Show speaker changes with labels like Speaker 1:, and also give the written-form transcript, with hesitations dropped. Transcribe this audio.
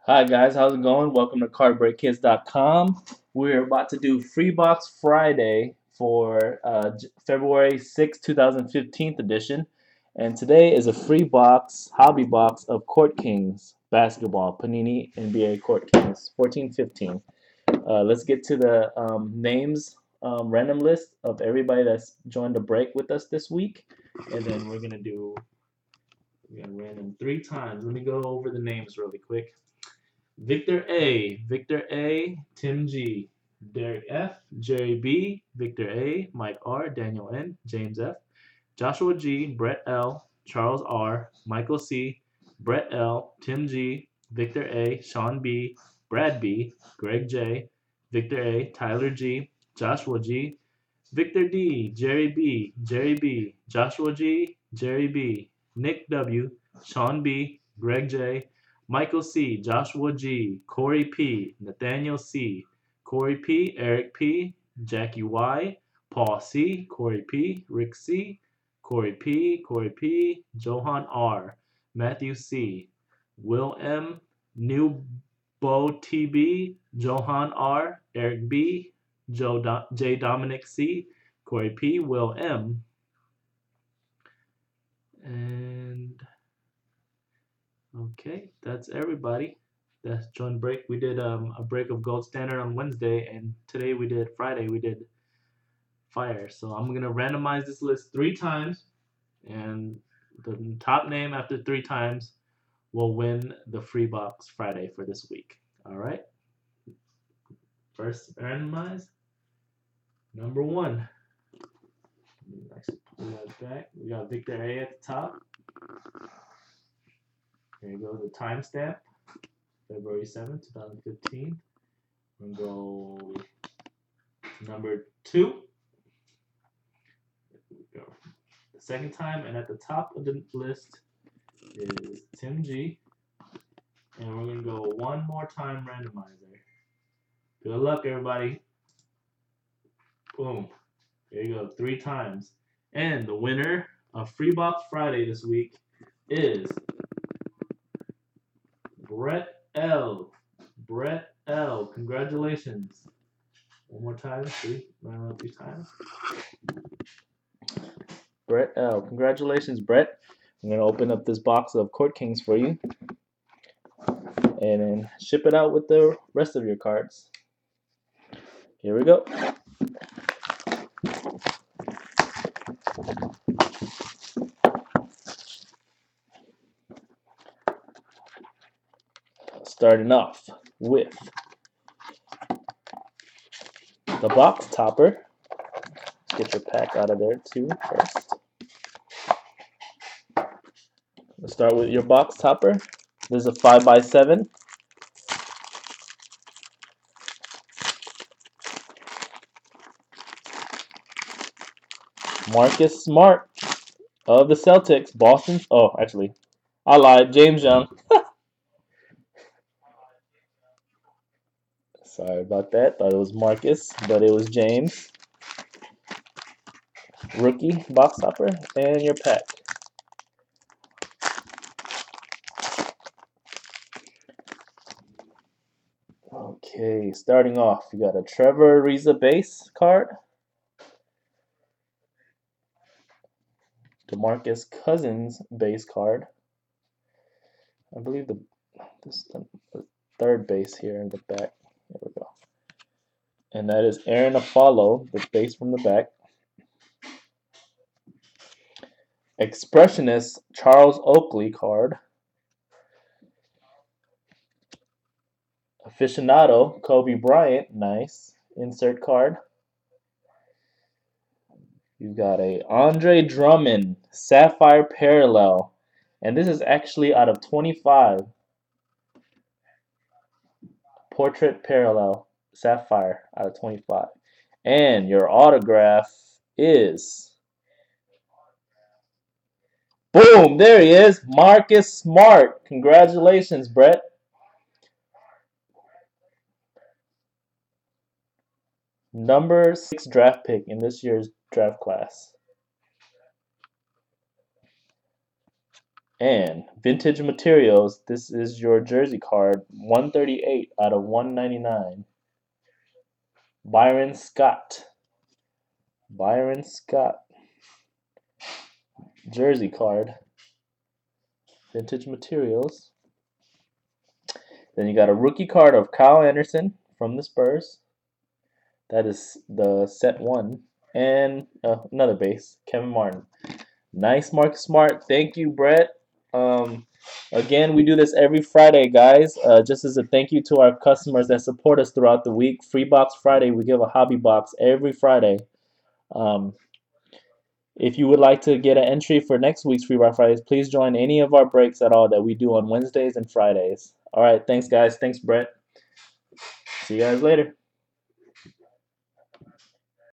Speaker 1: Hi guys, how's it going? Welcome to cardbreakkids.com. We're about to do Free Box Friday for February 6, 2015 edition. And today is a free box, hobby box of Court Kings basketball, Panini NBA Court Kings 14-15. Let's get to the names random list of everybody that's joined the break with us this week. And then we're going to random three times. Let me go over the names really quick. Victor A, Tim G, Derek F, Jerry B, Victor A, Mike R, Daniel N, James F, Joshua G, Brett L, Charles R, Michael C, Brett L, Tim G, Victor A, Sean B, Brad B, Greg J, Victor A, Tyler G, Joshua G, Victor D, Jerry B, Joshua G, Jerry B, Nick W, Sean B, Greg J, Michael C, Joshua G, Corey P, Nathaniel C, Corey P, Eric P, Jackie Y, Paul C, Corey P, Rick C, Corey P, Johan R, Matthew C, Will M, New Bo TB, Johan R, Eric B, J. Dominic C, Corey P, Will M, and okay, that's everybody. That's joint break. We did a break of Gold Standard on Wednesday, and today Friday, we did Fire. So I'm gonna randomize this list three times, and the top name after three times will win the free box Friday for this week. All right. First randomize. Number one. Actually pull that back. We got Victor A at the top. Here you go, the timestamp, February 7th, 2015. We're going to go to number two. Here we go. The second time, and at the top of the list is Tim G. And we're going to go one more time randomizer. Good luck, everybody. Boom. There you go, three times. And the winner of Free Box Friday this week is Brett L. Brett L. Congratulations. One more time, three times. Brett L. Congratulations, Brett. I'm going to open up this box of Court Kings for you and then ship it out with the rest of your cards. Here we go. Starting off with the box topper. Let's get your pack out of there too first. Let's start with your box topper. This is a 5x7. Marcus Smart of the Celtics. Boston. Oh, actually, I lied. James Young. Sorry about that. Thought it was Marcus, but it was James. Rookie box topper and your pack. Okay, starting off, you got a Trevor Ariza base card. DeMarcus Cousins base card. I believe the third base here in the back. There we go. And that is Aaron Afalo, the base from the back. Expressionist Charles Oakley card. Aficionado Kobe Bryant, nice insert card. You've got a Andre Drummond Sapphire Parallel, and this is actually out of 25. Portrait Parallel Sapphire out of 25. And your autograph is, boom, there he is, Marcus Smart. Congratulations, Brett. Number 6 draft pick in this year's draft class. And Vintage Materials, this is your jersey card, 138 out of 199. Byron Scott. Byron Scott. Jersey card. Vintage Materials. Then you got a rookie card of Kyle Anderson from the Spurs. That is the set one. And another base, Kevin Martin. Nice, Marcus Smart. Thank you, Brett. Um, Again, we do this every Friday, guys. Just as a thank you to our customers that support us throughout the week. Free Box Friday, we give a hobby box every Friday. Um, if you would like to get an entry for next week's Free Box Fridays, please join any of our breaks at all that we do on Wednesdays and Fridays. All right, thanks, guys. Thanks, Brett. See you guys later.